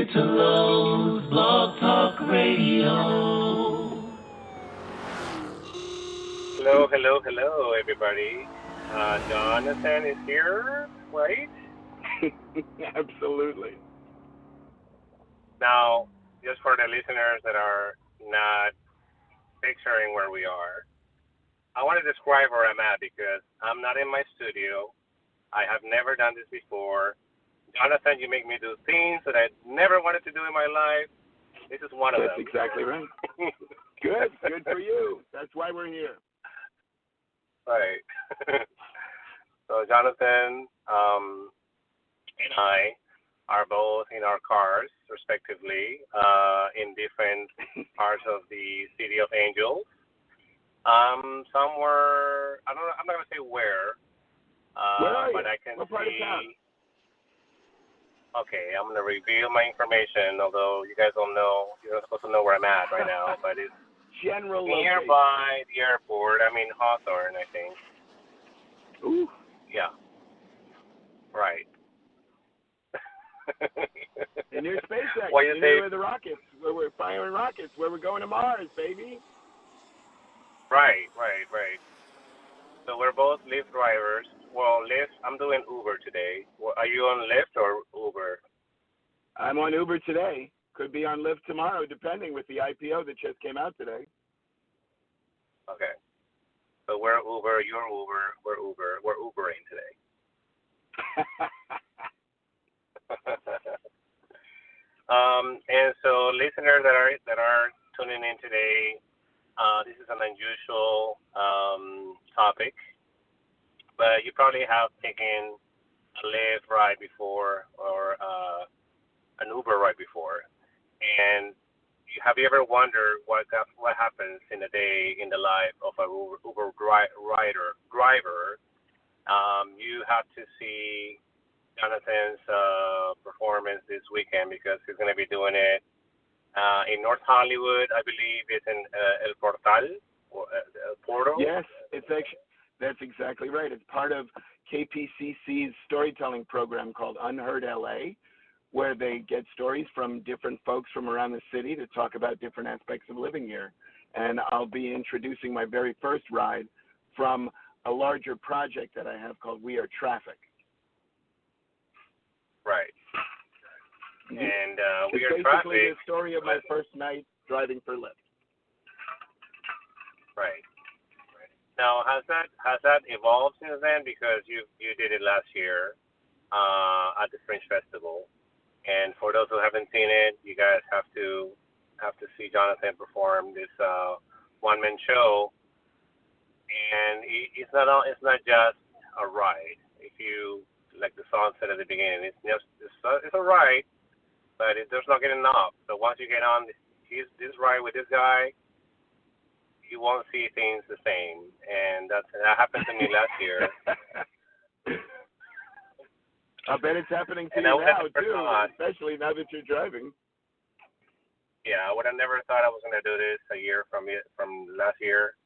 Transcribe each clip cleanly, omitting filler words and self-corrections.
Failure to Load, Blog Talk Radio. Hello, everybody. Jonathan is here, right? Absolutely. Now, just for the listeners that are not picturing where we are, I want to describe where I'm at because I'm not in my studio. I have never done this before. Jonathan, you make me do things that I never wanted to do in my life. This is one of them. That's exactly right. Good for you. That's why we're here. Right. So Jonathan and I are both in our cars, respectively, in different parts of the City of Angels. Somewhere, I'm not gonna say where are you? but I can what part see. Of town? Okay, I'm gonna reveal my information, although you guys don't know. You're not supposed to know where I'm at right now, but it's general nearby the airport. I'm in Hawthorne, I think. Ooh. Yeah. Right. And near SpaceX. What you say? Where the rockets, where we're firing rockets, where we're going to Mars, baby. Right. So we're both Lyft drivers. Well, Lyft, I'm doing Uber today. Are you on Lyft or Uber? I'm on Uber today. Could be on Lyft tomorrow, depending with the IPO that just came out today. Okay. So we're Uber, you're Uber, we're Uber. We're Ubering today. And so listeners that are tuning in today, this is an unusual topic, but you probably have taken a Lyft ride before or an Uber ride before. And have you ever wondered what happens in a day in the life of a Uber driver? You have to see Jonathan's performance this weekend because he's going to be doing it in North Hollywood. I believe it's in El Portal. Portal. Yes, that's exactly right. It's part of KPCC's storytelling program called Unheard LA, where they get stories from different folks from around the city to talk about different aspects of living here. And I'll be introducing my very first ride from a larger project that I have called We Are Traffic. Right. And We Are Traffic. It's basically the story of my first night driving for Lyft. Right. Now, has that evolved since then? Because you did it last year at the Fringe Festival, and for those who haven't seen it, you guys have to see Jonathan perform this one-man show. And it's not just a ride. If you like the song said at the beginning, it's a ride, but there's not getting enough. So once you get on this ride with this guy, you won't see things the same, and that happened to me last year. I bet it's happening to you now too, especially now that you're driving. Yeah, I would have never thought I was going to do this a year from last year.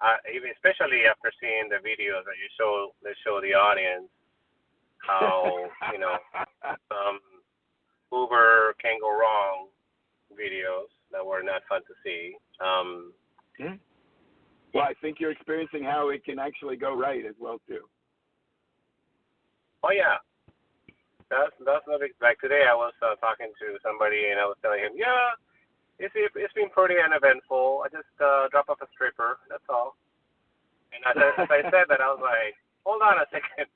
Especially after seeing the videos that show the audience how Uber can go wrong videos that were not fun to see. Well, I think you're experiencing how it can actually go right as well too. Oh yeah, that's no big. Like today, I was talking to somebody and I was telling him, yeah. It's been pretty uneventful. I just dropped off a stripper. That's all. And as I said that, I was like, hold on a second.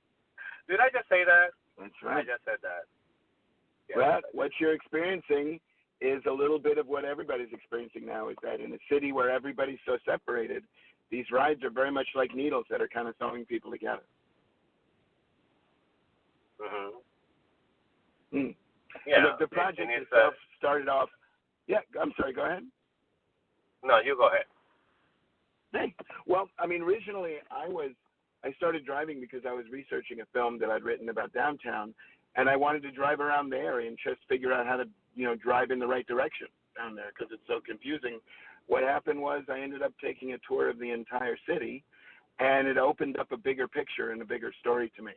Did I just say that? That's right. I just said that. Yeah, well, what you're experiencing is a little bit of what everybody's experiencing now, is that in a city where everybody's so separated, these rides are very much like needles that are kind of sewing people together. Mm-hmm. Yeah. And the project itself started off. Yeah, I'm sorry, go ahead. No, you go ahead. Hey, well, I mean, originally I started driving because I was researching a film that I'd written about downtown, and I wanted to drive around the area and just figure out how to, drive in the right direction down there because it's so confusing. What happened was I ended up taking a tour of the entire city, and it opened up a bigger picture and a bigger story to me,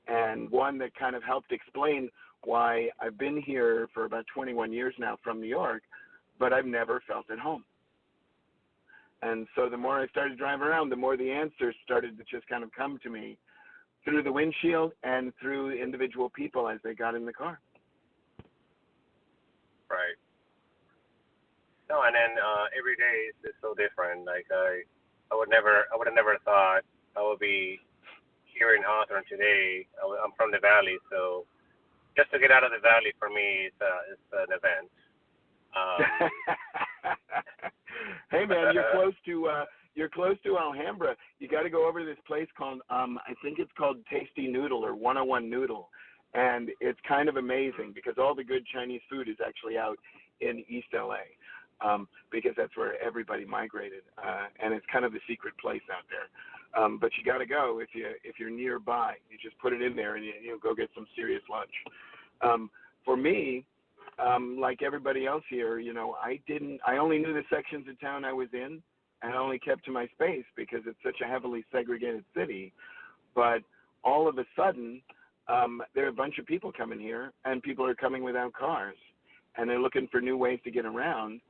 and one that kind of helped explain why I've been here for about 21 years now from New York, but I've never felt at home. And so the more I started driving around, the more the answers started to just kind of come to me through the windshield and through individual people as they got in the car. Right. No, and then every day is so different. Like I would have never thought I would be here in Hawthorne today. I'm from the Valley, so just to get out of the Valley for me, it's an event. Hey man, you're close to Alhambra. You got to go over to this place called I think it's called Tasty Noodle or 101 Noodle, and it's kind of amazing because all the good Chinese food is actually out in East LA, because that's where everybody migrated, and it's kind of the secret place out there. But you got to go if you're nearby. You just put it in there and you go get some serious lunch. For me, like everybody else here, I only knew the sections of town I was in, and I only kept to my space because it's such a heavily segregated city. But all of a sudden, there are a bunch of people coming here, and people are coming without cars, and they're looking for new ways to get around.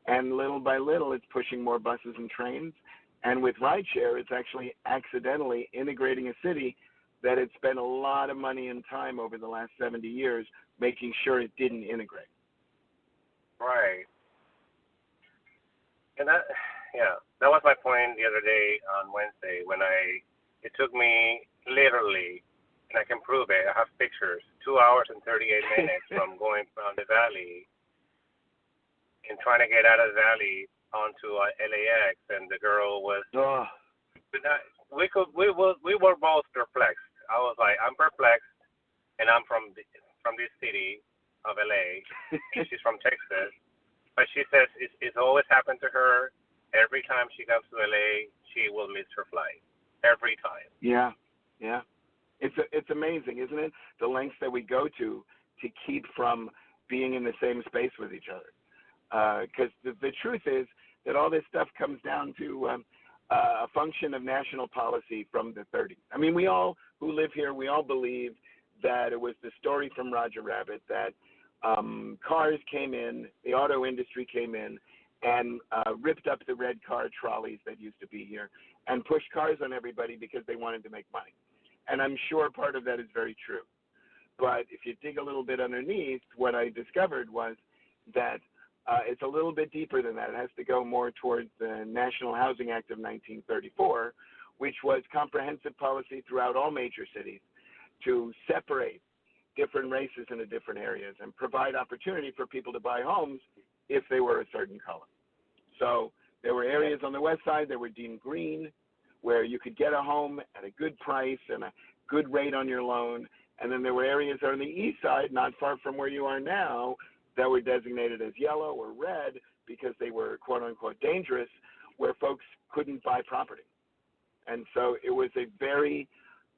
And little by little, it's pushing more buses and trains. And with rideshare, it's actually accidentally integrating a city that had spent a lot of money and time over the last 70 years making sure it didn't integrate. Right. And that was my point the other day on Wednesday when it took me literally, and I can prove it, I have pictures, 2 hours and 38 minutes from going from the Valley and trying to get out of the Valley onto LAX, and the girl was, we were both perplexed. I was like, I'm perplexed, and I'm from this city of LA, and she's from Texas, but she says it's always happened to her. Every time she comes to LA, she will miss her flight. Every time. Yeah. It's amazing, isn't it? The lengths that we go to keep from being in the same space with each other. Because the truth is that all this stuff comes down to a function of national policy from the 30s. I mean, we all who live here, we all believe that it was the story from Roger Rabbit that cars came in, the auto industry came in, and ripped up the red car trolleys that used to be here and pushed cars on everybody because they wanted to make money. And I'm sure part of that is very true. But if you dig a little bit underneath, what I discovered was that it's a little bit deeper than that. It has to go more towards the National Housing Act of 1934, which was comprehensive policy throughout all major cities to separate different races into different areas and provide opportunity for people to buy homes if they were a certain color. So there were areas on the west side that were deemed green, where you could get a home at a good price and a good rate on your loan. And then there were areas on the east side, not far from where you are now, that were designated as yellow or red because they were quote-unquote dangerous, where folks couldn't buy property. And so it was a very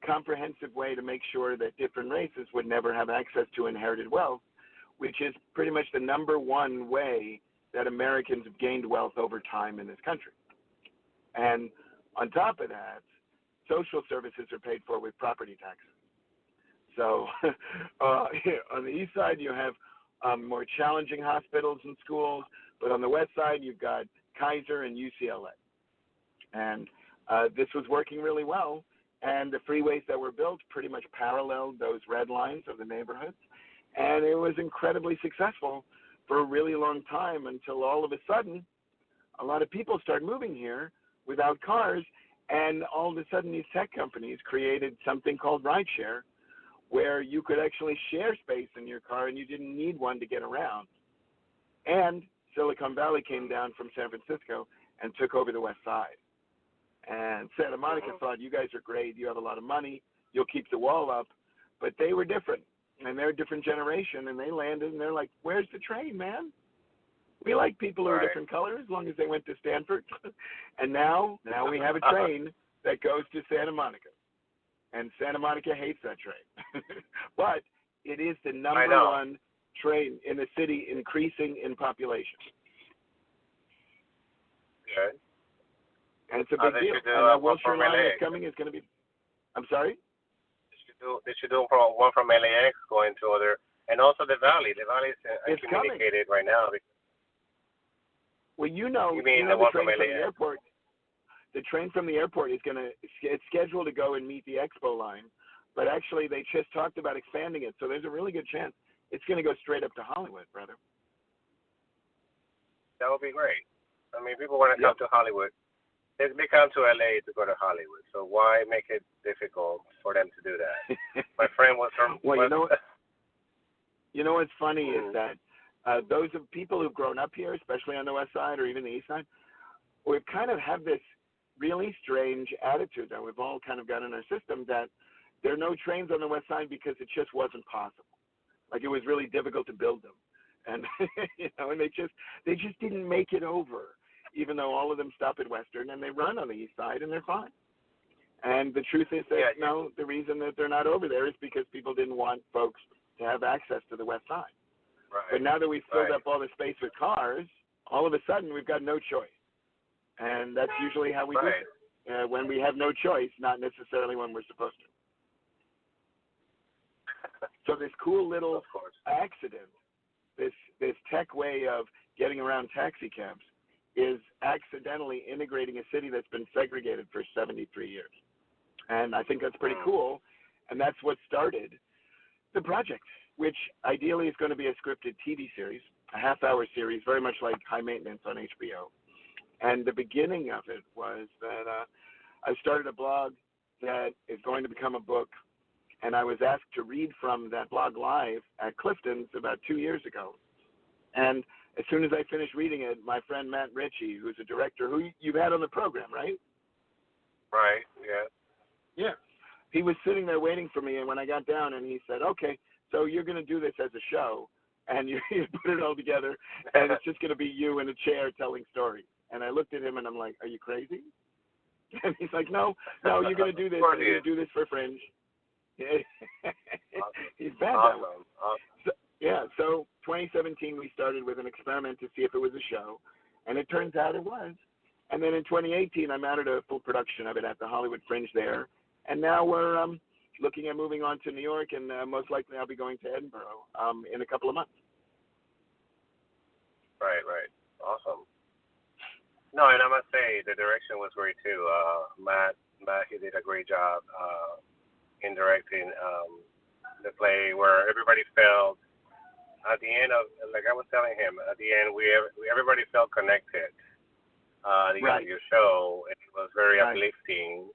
comprehensive way to make sure that different races would never have access to inherited wealth, which is pretty much the number one way that Americans have gained wealth over time in this country. And on top of that, social services are paid for with property taxes. So on the east side, you have more challenging hospitals and schools, but on the west side, you've got Kaiser and UCLA. And this was working really well, and the freeways that were built pretty much paralleled those red lines of the neighborhoods, and it was incredibly successful for a really long time until all of a sudden, a lot of people started moving here without cars, and all of a sudden these tech companies created something called rideshare, where you could actually share space in your car and you didn't need one to get around. And Silicon Valley came down from San Francisco and took over the west side. And Santa Monica thought, you guys are great, you have a lot of money, you'll keep the wall up. But they were different, and they're a different generation, and they landed and they're like, where's the train, man? We like people who are different colors as long as they went to Stanford. And now we have a train that goes to Santa Monica. And Santa Monica hates that train. But it is the number one train in the city, increasing in population. Good. And it's a big deal. And that Wilshire line that's coming is going to be, I'm sorry? They should do one from LAX going to other, And also the valley. The valley is It's communicated right now. Well, You mean the the one train from from LA? the airport. The train from the airport is it's scheduled to go and meet the expo line, but actually they just talked about expanding it, so there's a really good chance it's going to go straight up to Hollywood, brother. That would be great. I mean, people want to come to Hollywood. They come to LA to go to Hollywood, so why make it difficult for them to do that? My friend was from. Well, you know what's funny is that those of people who've grown up here, especially on the west side or even the east side, we kind of have this really strange attitude that we've all kind of got in our system that there are no trains on the west side because it just wasn't possible. Like it was really difficult to build them, and and they just didn't make it over, even though all of them stop at Western and they run on the east side and they're fine. And the truth is that the reason that they're not over there is because people didn't want folks to have access to the west side. Right. But now that we've filled up all the space with cars, all of a sudden we've got no choice. And that's usually how we do it. When we have no choice, not necessarily when we're supposed to. So this cool little accident, this tech way of getting around taxi cabs, is accidentally integrating a city that's been segregated for 73 years. And I think that's pretty cool. And that's what started the project, which ideally is going to be a scripted TV series, a half-hour series, very much like High Maintenance on HBO. And the beginning of it was that I started a blog that is going to become a book, and I was asked to read from that blog live at Clifton's about 2 years ago. And as soon as I finished reading it, my friend Matt Ritchie, who's a director who you've had on the program, right? Right, yeah. Yeah. He was sitting there waiting for me, and when I got down, and he said, okay, so you're going to do this as a show, and you put it all together, and it's just going to be you in a chair telling stories. And I looked at him, and I'm like, are you crazy? And he's like, no, you're going to do this. You're going to do this for Fringe. He's bad that way. So 2017 we started with an experiment to see if it was a show, and it turns out it was. And then in 2018 I mounted a full production of it at the Hollywood Fringe there, and now we're looking at moving on to New York, and most likely I'll be going to Edinburgh in a couple of months. Right, awesome. No, and I must say the direction was great too. Matt, he did a great job in directing the play, where everybody felt at the end of, like I was telling him, at the end everybody felt connected. The end of your show, and it was very uplifting.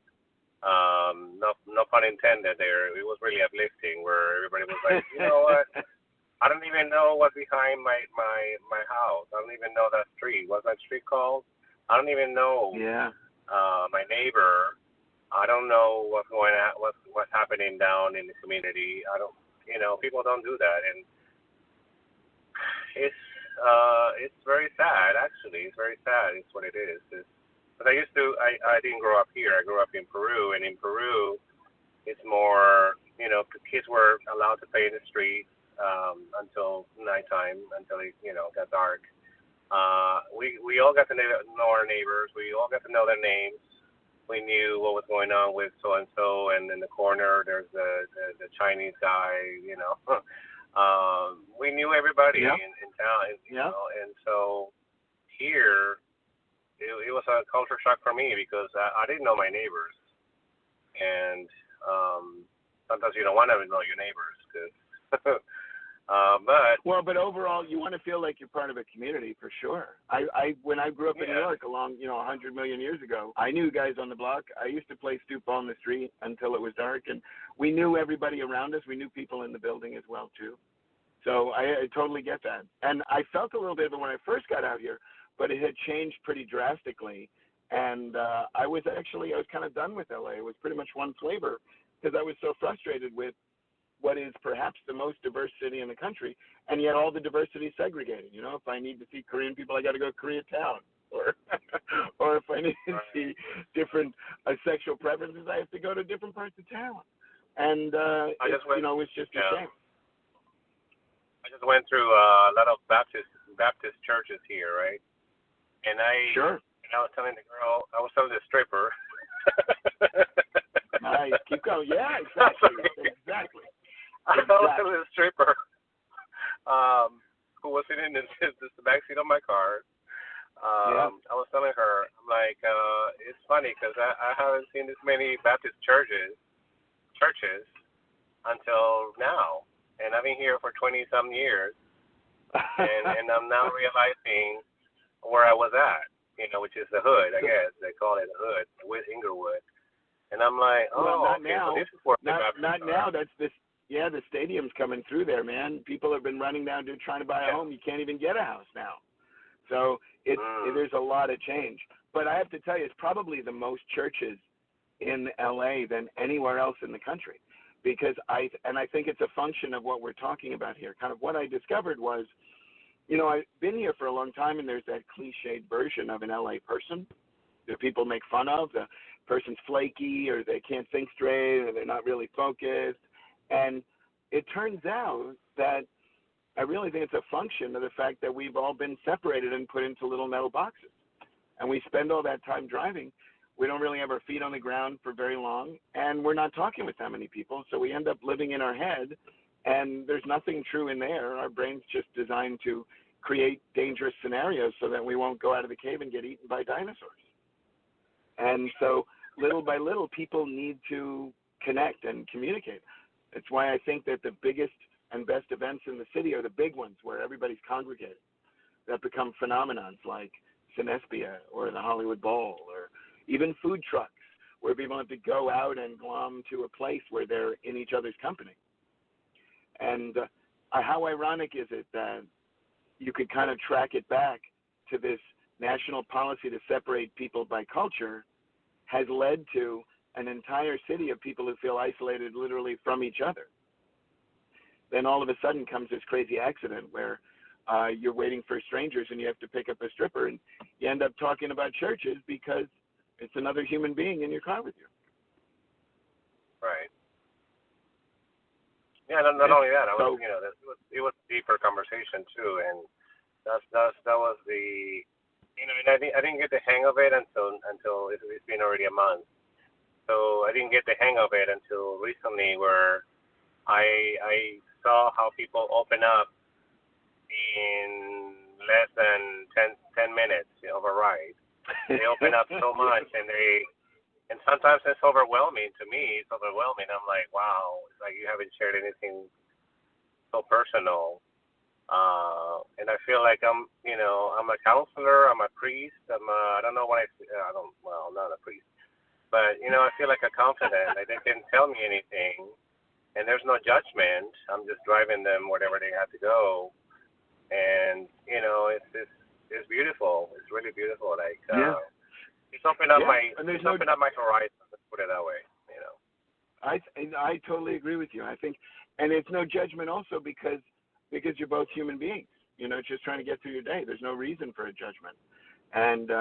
No pun intended there. It was really uplifting, where everybody was like, you know what? I don't even know what's behind my house. I don't even know that street. What's that street called? I don't even know. My neighbor. I don't know what's going on, what's happening down in the community. I don't, people don't do that, and it's very sad. Actually, it's very sad. It's what it is. But I didn't grow up here. I grew up in Peru, and in Peru, it's more, kids were allowed to play in the streets until nighttime, until it, got dark. We all got to know our neighbors. We all got to know their names. We knew what was going on with so and so, and in the corner there's the Chinese guy. We knew everybody in town. And so here it was a culture shock for me, because I didn't know my neighbors, and sometimes you don't want to know your neighbors, because. But overall, you want to feel like you're part of a community for sure. When I grew up in New York, along 100 million years ago, I knew guys on the block. I used to play stoop ball in the street until it was dark, and we knew everybody around us. We knew people in the building as well too. So I totally get that, and I felt a little bit of it when I first got out here, but it had changed pretty drastically. And I was kind of done with LA. It was pretty much one flavor, because I was so frustrated with what is perhaps the most diverse city in the country, and yet all the diversity is segregated. If I need to see Korean people, I got to go to Koreatown, or if I need to see different sexual preferences, I have to go to different parts of town. And it's just the same. I just went through a lot of Baptist churches here, right? And I was telling the stripper. Nice, keep going. Yeah, exactly. I was telling the stripper, who was sitting in the back seat of my car. Yeah. I was telling her, I'm like, it's funny because I haven't seen this many Baptist churches until now, and I've been here for 20 some years, and I'm now realizing where I was at, which is the hood, I guess they call it the hood, with Inglewood, and I'm like, well, not okay, now. so this is where the Not Baptists are. now. That's this. Yeah, the stadium's coming through there, man. People have been running down to trying to buy a home. You can't even get a house now. So there's a lot of change. But I have to tell you, it's probably the most churches in LA than anywhere else in the country, because I think it's a function of what we're talking about here. Kind of what I discovered was, I've been here for a long time, and there's that cliched version of an LA person that people make fun of. The person's flaky, or they can't think straight, or they're not really focused. And it turns out that I really think it's a function of the fact that we've all been separated and put into little metal boxes. And we spend all that time driving. We don't really have our feet on the ground for very long, and we're not talking with that many people. So we end up living in our head, and there's nothing true in there. Our brain's just designed to create dangerous scenarios so that we won't go out of the cave and get eaten by dinosaurs. And so little by little, people need to connect and communicate. It's why I think that the biggest and best events in the city are the big ones where everybody's congregated, that become phenomenons like Cinespia or the Hollywood Bowl, or even food trucks where people have to go out and glom to a place where they're in each other's company. And how ironic is it that you could kind of track it back to this national policy to separate people by culture has led to an entire city of people who feel isolated literally from each other. Then all of a sudden comes this crazy accident where you're waiting for strangers and you have to pick up a stripper, and you end up talking about churches because it's another human being in your car with you. Right. Yeah, not only that, it was a deeper conversation too, and that was the, and I didn't get the hang of it until it's been already a month. So I didn't get the hang of it until recently, where I saw how people open up in less than 10 minutes of a ride. They open up so much, and sometimes it's overwhelming to me. It's overwhelming. I'm like, wow, it's like you haven't shared anything so personal. And I feel like I'm a counselor, I'm a priest, I'm not a priest, but I feel like a confidant. Like they can tell me anything, and there's no judgment. I'm just driving them wherever they have to go, and it's beautiful. It's really beautiful. Like it's opened up my horizon. Let's put it that way. I totally agree with you. I think, and it's no judgment also because you're both human beings. Just trying to get through your day. There's no reason for a judgment. And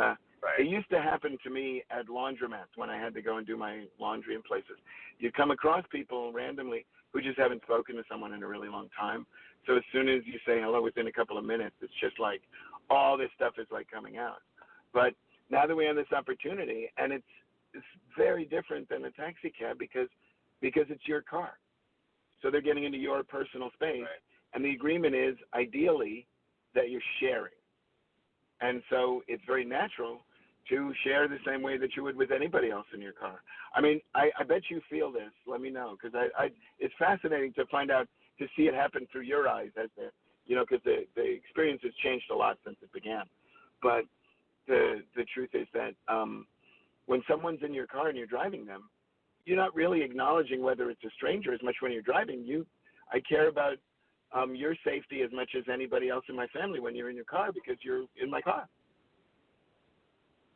It used to happen to me at laundromats when I had to go and do my laundry in places. You come across people randomly who just haven't spoken to someone in a really long time. So as soon as you say hello, within a couple of minutes, it's just like all this stuff is like coming out. But now that we have this opportunity, and it's very different than a taxi cab because it's your car. So they're getting into your personal space. Right. And the agreement is ideally that you're sharing. And so it's very natural to share the same way that you would with anybody else in your car. I mean, I bet you feel this. Let me know, because it's fascinating to find out, to see it happen through your eyes, as because the experience has changed a lot since it began. But the truth is that when someone's in your car and you're driving them, you're not really acknowledging whether it's a stranger as much when you're driving. I care about your safety as much as anybody else in my family when you're in your car, because you're in my car.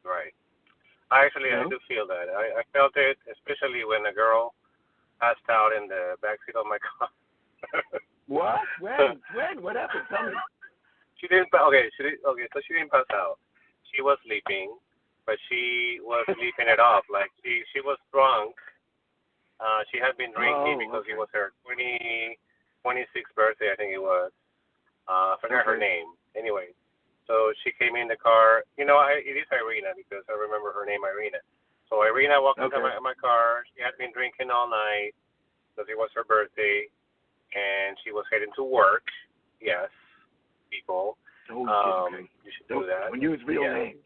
Right. I do feel that. I felt it, especially when a girl passed out in the backseat of my car. What? When? What happened? Tell me. She didn't. Okay. So she didn't pass out. She was sleeping, but she was sleeping it off. Like she was drunk. She had been drinking because it was her 26th birthday, I think it was. I forgot her name. Anyway, so she came in the car. It is Irina, because I remember her name, Irina. So Irina walked into my car. She had been drinking all night because it was her birthday, and she was heading to work. yes, people. Oh, okay. You should do that. Don't use real names.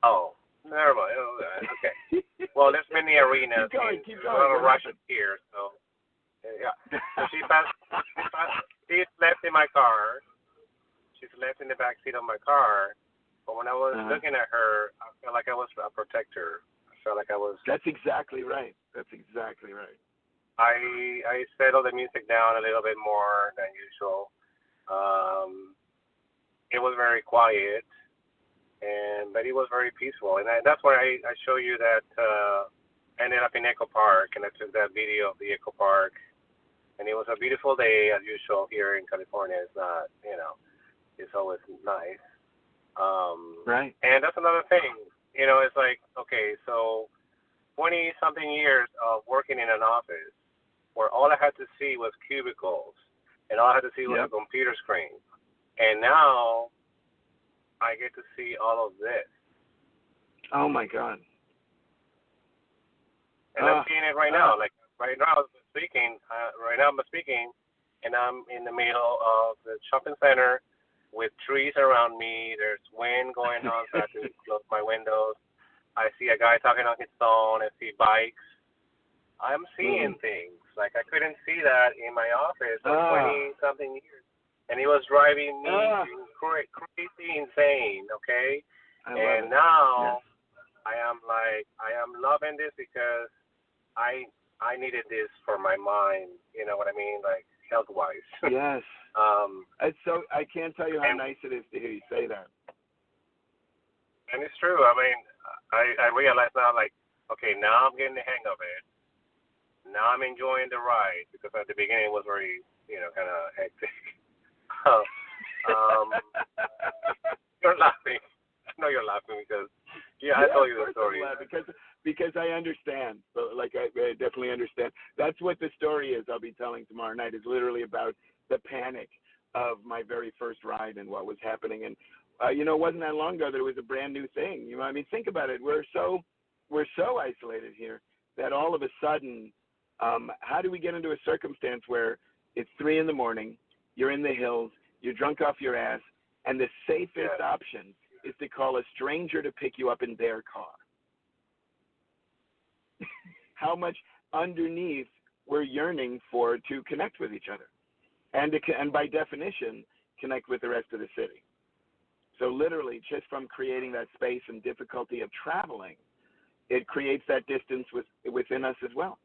Oh, never mind. Oh, okay. Well, there's many arenas. Keep There's a going. lot of What Russians here, so yeah. So she she's left in my car. She's left in the back seat of my car. But when I was looking at her, I felt like I was a protector. I felt like I was. That's exactly right. That's exactly right. I settled the music down a little bit more than usual. It was very quiet, but it was very peaceful, and that's why I show you that. I ended up in Echo Park, and I took that video of the Echo Park, and it was a beautiful day as usual here in California. It's not, it's always nice. Right. And that's another thing. It's like, okay, so 20-something years of working in an office where all I had to see was cubicles and all I had to see was a computer screen. And now I get to see all of this. Oh, my God. And I'm seeing it right now. Like, right now I'm speaking, and I'm in the middle of the shopping center with trees around me. There's wind going on, so I have to close my windows. I see a guy talking on his phone. I see bikes. I'm seeing things. Like, I couldn't see that in my office for 20-something years. And it was driving me crazy insane, okay? And now I am loving this because I needed this for my mind, you know what I mean? Like, health-wise. Yes. So I can't tell you how nice it is to hear you say that. And it's true. I mean, I realize now, like, okay, now I'm getting the hang of it. Now I'm enjoying the ride because at the beginning it was very, kind of hectic. You're laughing. I know you're laughing because, I told you the story. Because I understand. Like, I definitely understand. That's what the story is I'll be telling tomorrow night, is literally about the panic of my very first ride and what was happening. And, it wasn't that long ago that it was a brand new thing. I mean, think about it. We're so isolated here that all of a sudden, how do we get into a circumstance where it's 3 a.m, you're in the hills, you're drunk off your ass, and the safest option is to call a stranger to pick you up in their car? How much underneath we're yearning to connect with each other, and by definition, connect with the rest of the city. So literally, just from creating that space and difficulty of traveling, it creates that distance within us as well.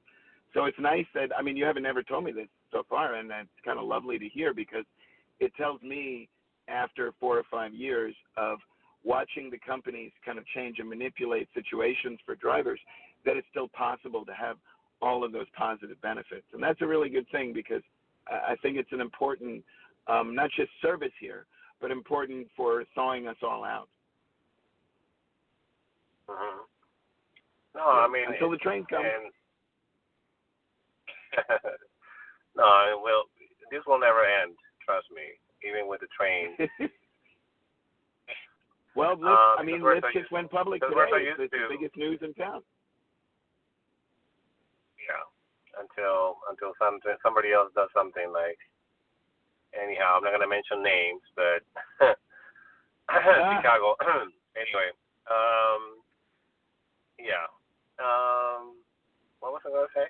So it's nice that, you haven't ever told me this so far, and that's kind of lovely to hear, because it tells me, after 4 or 5 years of watching the companies kind of change and manipulate situations for drivers, that it's still possible to have all of those positive benefits. And that's a really good thing, because I think it's an important, not just service here, but important for thawing us all out. Mm-hmm. No, I mean, until the train comes. No, this will never end. Trust me, even with the train. Well, Lyft just went public today. It's the biggest news in town. Yeah, until somebody else does something like. Anyhow, I'm not gonna mention names, but Chicago. Anyway, yeah. What was I gonna say?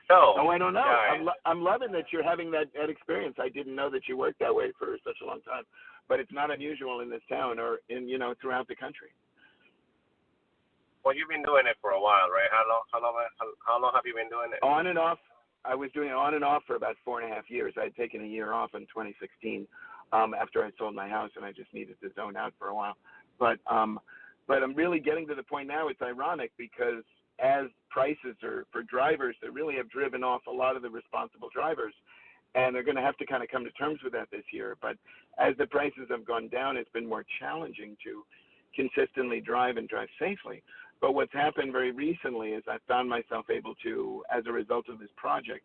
I don't know. Yeah, I'm loving that you're having that experience. I didn't know that you worked that way for such a long time, but it's not unusual in this town or in throughout the country. Well, you've been doing it for a while, right? How long have you been doing it? On and off. I was doing it on and off for about 4.5 years. I had taken a year off in 2016 after I sold my house, and I just needed to zone out for a while. But I'm really getting to the point now. It's ironic because as prices for drivers, they really have driven off a lot of the responsible drivers, and they're going to have to kind of come to terms with that this year. But as the prices have gone down, it's been more challenging to consistently drive and drive safely. But what's happened very recently is I found myself able to, as a result of this project,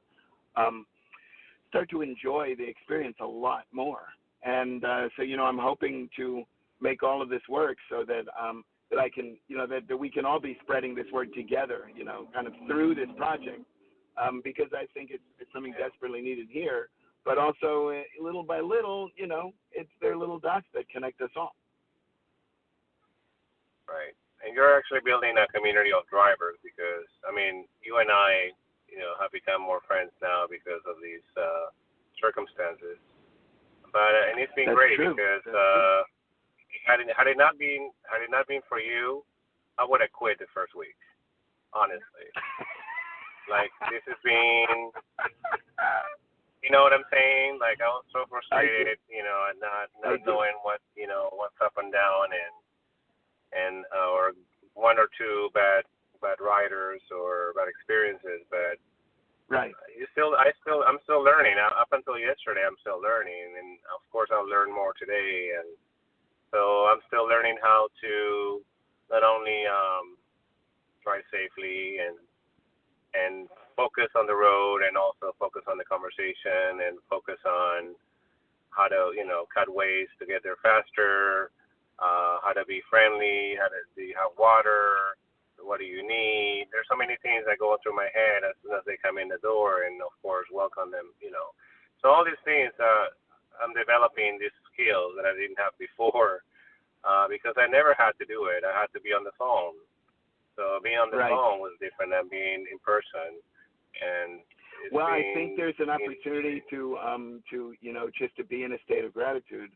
start to enjoy the experience a lot more. And so I'm hoping to make all of this work so that that I can, that we can all be spreading this word together, kind of through this project, because I think it's something desperately needed here, but also little by little, it's their little dots that connect us all. Right. And you're actually building a community of drivers because, I mean, you and I, have become more friends now because of these circumstances. But and it's been That's great true. because That's had it not been for you, I would have quit the first week. Honestly, like this has been, you know what I'm saying? Like I was so frustrated, and not knowing what's up and down, and or one or two bad riders or bad experiences, but right. I'm still learning. Up until yesterday, I'm still learning, and of course I'll learn more today, and so I'm still learning how to not only drive safely and focus on the road, and also focus on the conversation, and focus on how to cut ways to get there faster, how to be friendly, how to have water, what do you need. There's so many things that go through my head as soon as they come in the door, and of course welcome them. So all these things, I'm developing these skills that I didn't have before, because I never had to do it. I had to be on the phone. So being on the right. phone was different than being in person. And I think there's an opportunity to just to be in a state of gratitude,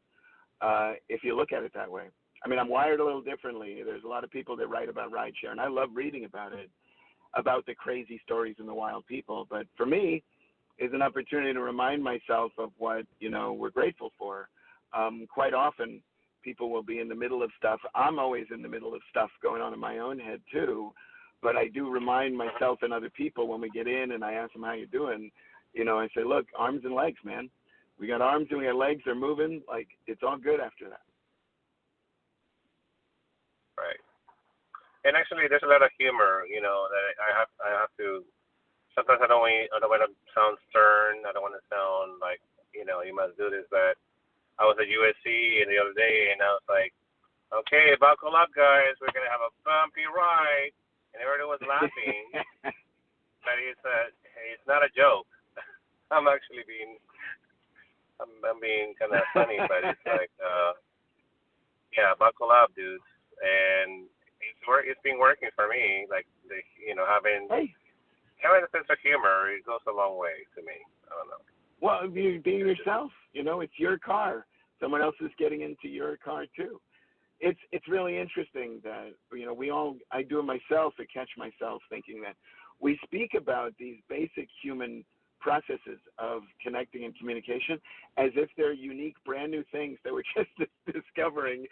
if you look at it that way. I mean, I'm wired a little differently. There's a lot of people that write about rideshare, and I love reading about it, about the crazy stories and the wild people. But for me, is an opportunity to remind myself of what we're grateful for. Quite often, people will be in the middle of stuff. I'm always in the middle of stuff going on in my own head too, but I do remind myself and other people when we get in and I ask them how you doing, I say, look, arms and legs, man. We got arms and we got legs. They're moving. Like, it's all good after that. Right. And actually, there's a lot of humor, that I have to. Sometimes I don't want to sound stern. I don't want to sound like, you must do this, but I was at USC the other day, and I was like, okay, buckle up, guys. We're going to have a bumpy ride. And everybody was laughing. But it's not a joke. I'm actually being kind of funny, but it's like, yeah, buckle up, dudes. And it's been working for me. Like, having a sense of humor, it goes a long way to me. I don't know. Well, being yourself, it's your car. Someone else is getting into your car too. It's really interesting that I do it myself to catch myself thinking that we speak about these basic human processes of connecting and communication as if they're unique, brand new things that we're just discovering.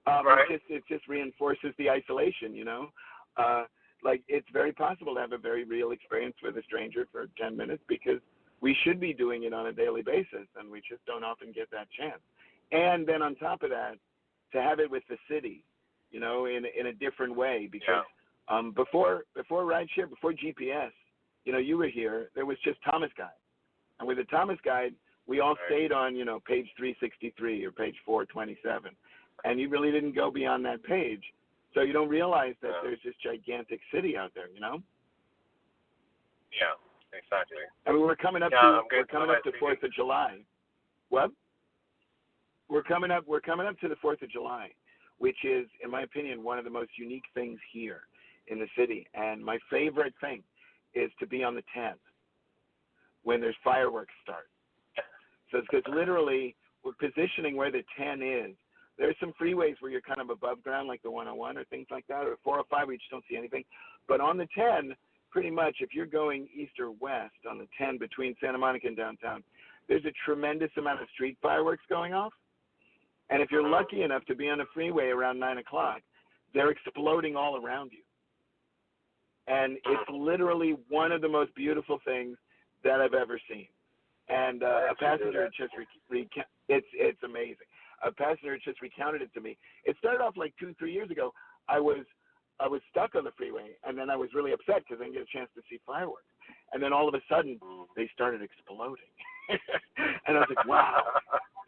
Right. It just reinforces the isolation. Like it's very possible to have a very real experience with a stranger for 10 minutes because we should be doing it on a daily basis, and we just don't often get that chance. And then on top of that, to have it with the city, in a different way, because before rideshare, before GPS, you were here, there was just Thomas Guide. And with the Thomas Guide, we all stayed on, page 363 or page 427. And you really didn't go beyond that page. So you don't realize that there's this gigantic city out there, Yeah, exactly. I mean, we're coming up to 4th of July. What? We're coming up to the 4th of July, which is, in my opinion, one of the most unique things here in the city. And my favorite thing is to be on the 10th when there's fireworks start. So it's because literally we're positioning where the 10 is. There's some freeways where you're kind of above ground, like the 101 or things like that, or 405 where you just don't see anything. But on the 10, pretty much, if you're going east or west on the 10 between Santa Monica and downtown, there's a tremendous amount of street fireworks going off. And if you're lucky enough to be on a freeway around 9 o'clock, they're exploding all around you. And it's literally one of the most beautiful things that I've ever seen. And a passenger just it's amazing. A passenger just recounted it to me. It started off like 2-3 years ago. I was stuck on the freeway, and then I was really upset because I didn't get a chance to see fireworks. And then all of a sudden, they started exploding. And I was like, wow,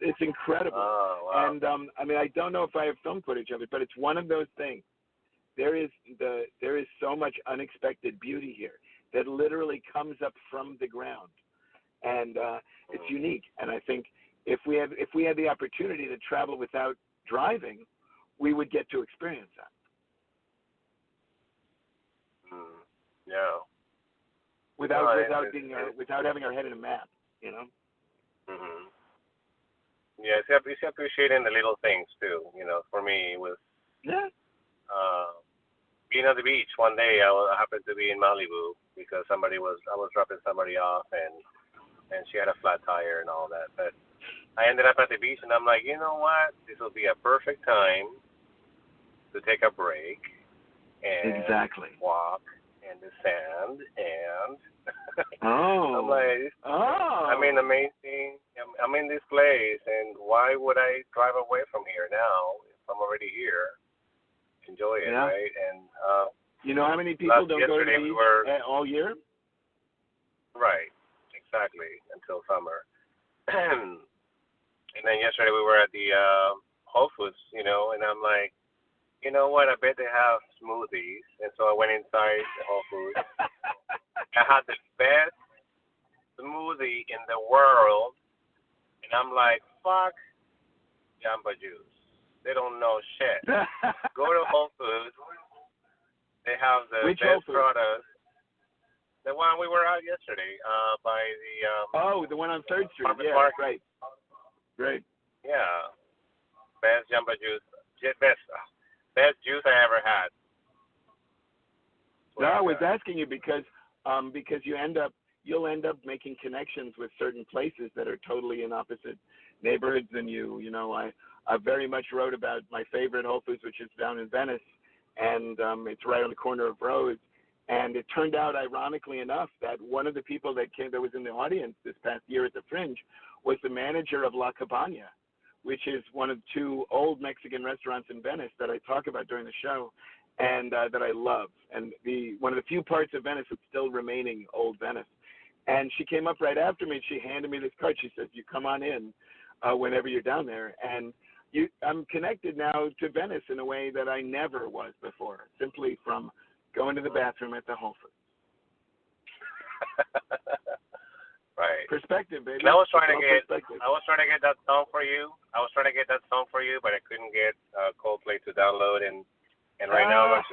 it's incredible. Oh, wow. And I mean, I don't know if I have film footage of it, but it's one of those things. There is so much unexpected beauty here that literally comes up from the ground. and it's unique. And I think if we had the opportunity to travel without driving, we would get to experience that. Yeah. Without having our head in a map, you know. Mhm. Yeah, it's appreciating the little things too. You know, for me, it was being on the beach one day. I happened to be in Malibu because I was dropping somebody off, and she had a flat tire and all that. But I ended up at the beach, and I'm like, you know what? This will be a perfect time to take a break and walk in the sand. And I'm like, I'm in amazing. I'm in this place, and why would I drive away from here now if I'm already here? Enjoy it, right? And you know how many people don't go to the beach all year? Right, exactly, until summer. And then yesterday we were at the Whole Foods, you know, and I'm like, you know what? I bet they have smoothies. And so I went inside the Whole Foods. I had the best smoothie in the world, and I'm like, fuck Jamba Juice. They don't know shit. Go to Whole Foods. They have the best products. The one we were out yesterday, by the the one on 3rd Street. Yeah, right. Great. Yeah. Best Jamba Juice. Best juice I ever had. No, I was asking you because you'll end up making connections with certain places that are totally in opposite neighborhoods than you. You know, I very much wrote about my favorite Whole Foods, which is down in Venice, and it's right on the corner of Rose. And it turned out, ironically enough, that one of the people that was in the audience this past year at the Fringe was the manager of La Cabana, which is one of 2 old Mexican restaurants in Venice that I talk about during the show, and that I love. And one of the few parts of Venice that's still remaining old Venice. And she came up right after me, and she handed me this card. She said, "You come on in whenever you're down there." And I'm connected now to Venice in a way that I never was before, simply from going to the bathroom at the Whole Foods. Right. Perspective, baby. And I was trying to get that song for you. But I couldn't get Coldplay to download, and right now I'm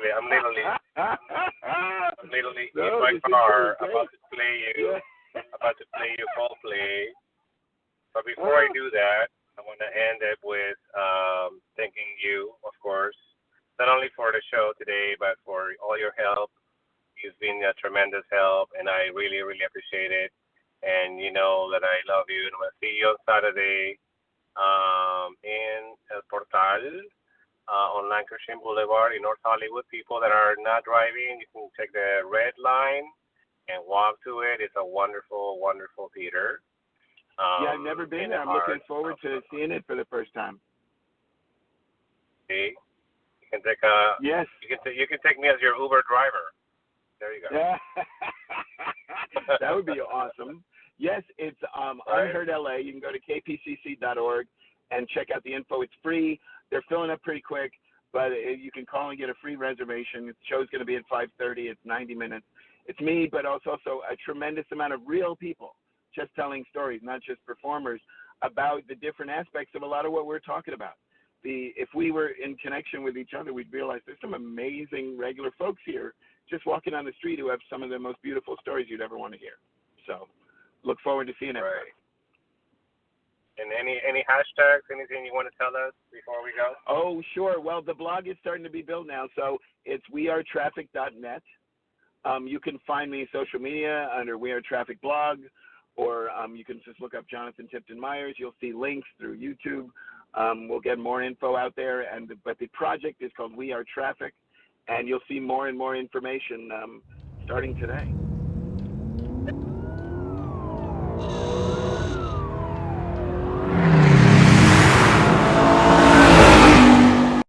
literally in my car about to play you Coldplay. But before I do that, I want to end it with thanking you, of course, not only for the show today, but for all your help. You've been a tremendous help, and I really, really appreciate it. And you know that I love you. And I'm going to see you on Saturday in El Portal on Lancashire Boulevard in North Hollywood. People that are not driving, you can take the red line and walk to it. It's a wonderful, wonderful theater. I've never been there. I'm looking forward to seeing it for the first time. See? You can take Yes. You can take me as your Uber driver. There you go. That would be awesome. Yes, it's Unheard LA. You can go to kpcc.org and check out the info. It's free. They're filling up pretty quick, but you can call and get a free reservation. The show's going to be at 5:30. It's 90 minutes. It's me, but it's also a tremendous amount of real people just telling stories, not just performers, about the different aspects of a lot of what we're talking about. If we were in connection with each other, we'd realize there's some amazing regular folks here just walking on the street who have some of the most beautiful stories you'd ever want to hear. So look forward to seeing everybody. Right. And any hashtags, anything you want to tell us before we go? Oh, sure. Well, the blog is starting to be built now, so it's wearetraffic.net. You can find me social media under We Are Traffic Blog, or you can just look up Jonathan Tipton Myers. You'll see links through YouTube. We'll get more info out there, but the project is called We Are Traffic, and you'll see more and more information starting today.